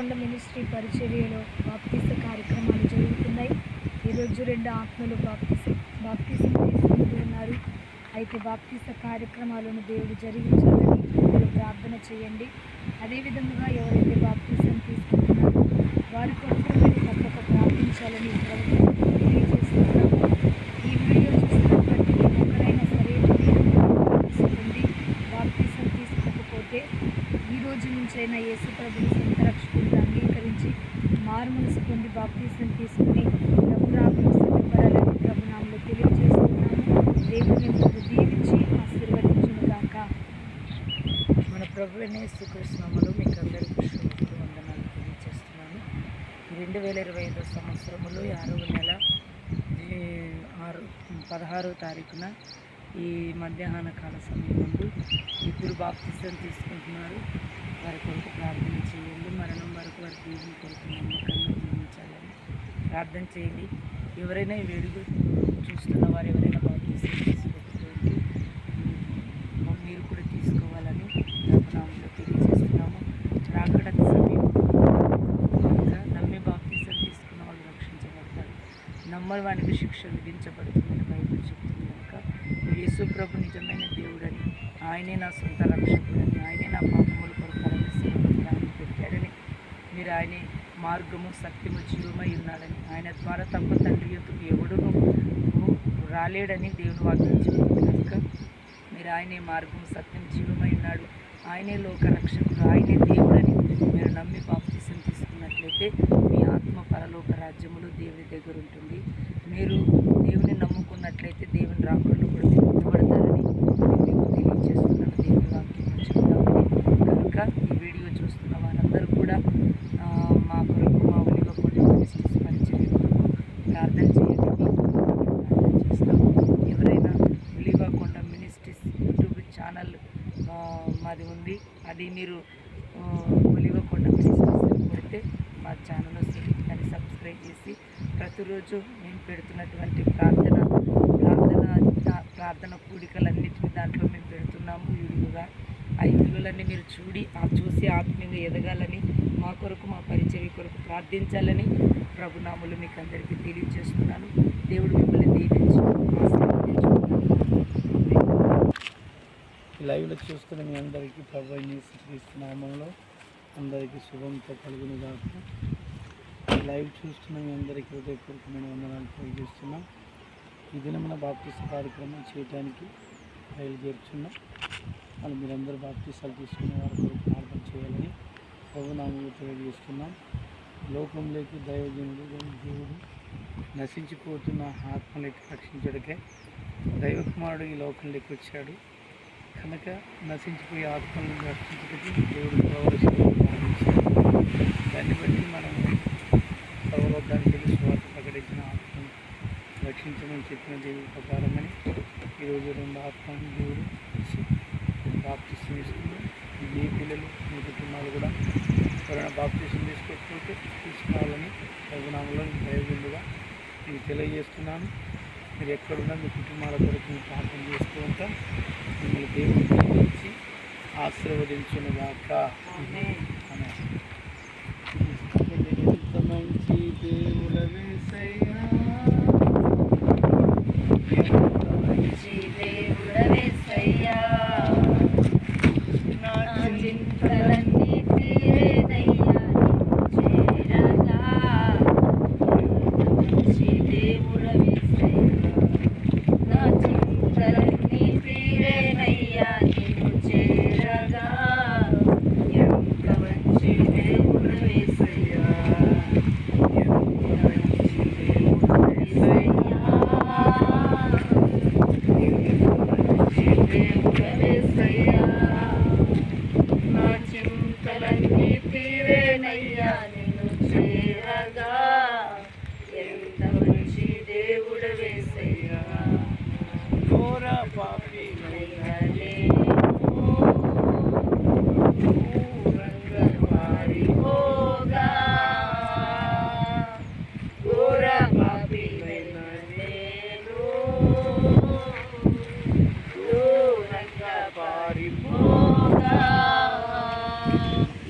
విలువకొండ ministry పరిచర్యలో బాప్తిస కార్యక్రమాలు జరుగుతున్నాయి. ఈరోజు 2 ఆత్మలు బాప్తిసం తీసుకుంటూ ఉన్నారు. అయితే బాప్తిస కార్యక్రమాలను దేవుడు జరిగించాలని మీరు ప్రార్థన చేయండి. అదేవిధంగా ఎవరైతే బాప్తిసం తీసుకుంటున్నారో వారి కొరకు మీరు తప్పక ప్రార్థించాలని తెలియజేస్తున్నాము. ఈ వీడియో చూసినటువంటి ఒక్కరైనా సరే తీసుకోండి. బాప్తిసం తీసుకోకపోతే ఈ రోజు నుంచైనా యేసు ప్రభుని సొంత రక్షకుడిగా అంగీకరించి మారుమనసు పొంది బాప్తిసం తీసుకుని ప్రభు రాకడకు సిద్ధపడాలని ప్రభు నామములో తెలియజేస్తున్నాము. దేవుడు మిమ్మల్ని దీవించి ఆశీర్వదించునుగాక. మన ప్రభువైన యేసుక్రీస్తు నామములో మీకు అందరికీ శుభములు వందనాలు తెలియజేస్తున్నాను. 2025 సంవత్సరములో 6వ నెల 16వ తారీఖున ఈ మధ్యాహ్న కాల సమయం ముందు ఇద్దరు బాప్తిసం తీసుకుంటున్నారు. వారి కొరకు ప్రార్థన చేయండి. మరణం వరకు వారి దేవుని కొరకు నమ్మకంగా జీవించాలని ప్రార్థన చేయండి. ఎవరైనా ఈ వేడుక చూస్తున్న వారు ఎవరైనా బాప్తిసం తీసుకోకపోతే మీరు కూడా తీసుకోవాలని నామములో తెలియజేస్తున్నాము. రాకడ సమయం కనుక నమ్మి బాప్తిసం తీసుకున్న వాళ్ళు రక్షించబడతారు, నమ్మని వానికి శిక్ష విధించబడుతుందని బైబిల్ చెప్తుంది. కనుక యేసు ప్రభు నిజమైన దేవుడని, ఆయనే నా సొంత రక్షకుడని, ఆయనే నా పాపముల కొరకు ప్రాణం పెట్టాడని, మీరు ఆయనే మార్గము సత్యము జీవమై ఉన్నాడని, ఆయన ద్వారా తప్ప తండ్రి యొద్దకు ఎవడును రాలేడని దేవుని వాక్యం చెప్తుంది. కనుక మీరు ఆయనే మార్గము సత్యం జీవమై ఉన్నాడు, ఆయనే లోక రక్షకుడు, ఆయనే దేవుడని మీరు నమ్మి బాప్తిసం తీసుకున్నట్లయితే మీ ఆత్మ పరలోక రాజ్యములు దేవుని దగ్గర ఉంటుంది. మీరు దేవుని నమ్ముకున్నట్లయితే దేవుని రాకుండా కూడా మీరు ఎత్తబడతారని మీకు తెలియజేస్తున్నాను. దేవుని వాక్యం చెప్తామని కనుక ఈ వీడియో చూస్తున్న వారందరూ కూడా మా కొరకు మా విలువకొండ మినిస్ట్రీస్ పరిచర్య కొరకు ప్రార్థన చేయండి. ప్రార్థన చేస్తాము. ఎవరైనా విలువకొండ మినిస్ట్రీస్ యూట్యూబ్ ఛానల్ మాది ఉంది. అది మీరు విలువకొండ మినిస్ట్రీస్ కొడితే మా ఛానల్ వస్తుంది. దాన్ని సబ్స్క్రైబ్ చేసి ప్రతిరోజు మేము పెడుతున్నటువంటి ప్రార్థన కూడికలన్నింటినీ దాంట్లో మేము పెడుతున్నాము వీడియోగా. ఆ వీడియోలన్నీ మీరు చూసి ఆత్మీయంగా ఎదగాలని, మా కొరకు మా పరిచర్య కొరకు ప్రార్థించాలని ప్రభునామములో మీకు అందరికీ తెలియజేస్తున్నాను. దేవుడు మిమ్మల్ని దీవించి లైవ్లో చూస్తున్న మీ అందరికీ ప్రభు యేసుక్రీస్తు నామములో అందరికీ శుభంతో కలుగునుగాక. లైవ్ చూస్తున్న మీ అందరికీ హృదయపూర్వకమైన వందనాలు తెలియజేస్తున్నాం. ఈ దినమున బాప్తిస కార్యక్రమం చేయడానికి బయలుదేరుచున్నాం. వాళ్ళు మీరందరూ బాప్తిసాలు తీసుకున్న వారి కొరకు ప్రార్థన చేయాలని ప్రభునామములో తెలియజేస్తున్నాం. లోకంలోకి దైవజనుడు దేవుడు నశించిపోతున్న ఆత్మలకి రక్షించడానికే దైవకుమారుడు ఈ లోకంలోకి వచ్చాడు. కనుక నశించిపోయే ఆత్మలను రక్షించడానికి దేవుడు ప్రారంభించాడు. దాన్ని బట్టి మనం సర్వలోకానికి వెళ్ళి స్వార్థ ప్రకటించిన ఆత్మను రక్షించమని చెప్పిన దేవుడి ప్రకారమని ఈరోజు 2 ఆత్మలను దేవుడు బాప్తిసం తీసుకుని మీ పిల్లలు మీ కుటుంబాలు కూడా ఎవరైనా బాప్తిసం తీసుకోకపోతే తీసుకోవాలని ప్రభునామములో దైవజనుడుగా మీకు తెలియజేస్తున్నాను. మీరు ఎక్కడున్నా మీ కుటుంబాల కొరకు ప్రార్థన చేస్తూ ఉంటాం. మిమ్మల్ని దేవుడు దీవించి ఆశీర్వదించునుగాక. ఎంత మంచి దేవుడవే సయ్యా, ఎంత మంచి దేవుడవే సయ్యా, నా చింతలన్నీ తీరేదయ్యా చేరగా. మంచి దేవుడవే సయ్యా, నా చింతలన్నీ తీరేనయ్యా నిన్ను చేరగా. ఎంత మంచి దేవుడవే సయ్యా, ఎంత మంచి దేవుడవే సయ్యా, ఎంత మంచి దేవుడవే సయ్యా, నా చింతలన్నీ తీరేనయ్యా నిన్ను చేరగా. ఎంత మంచి దేవుడవే సయ్యా, ఘోర పాపినైననే దూరంగా పారిపోగా, ఘోర పాపినైన నేను దూరంగా పారిపోగా,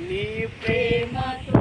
నీ ప్రేమతో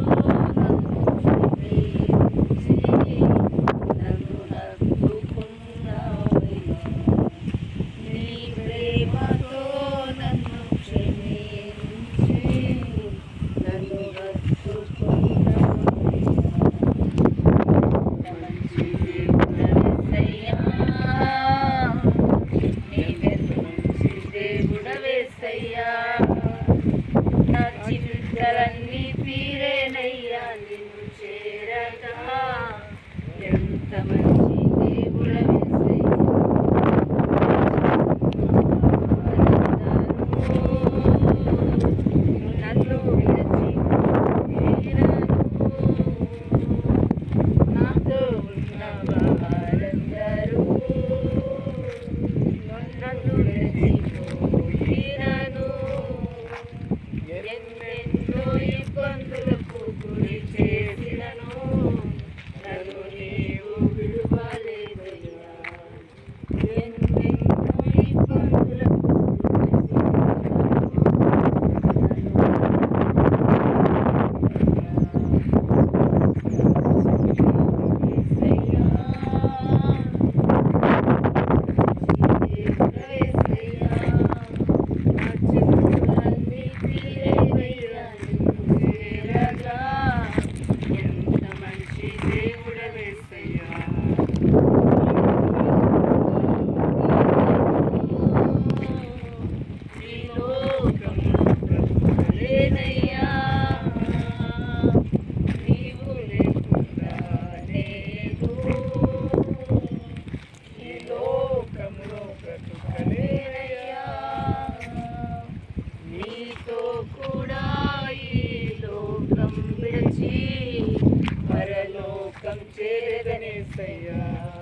యేసయ్యా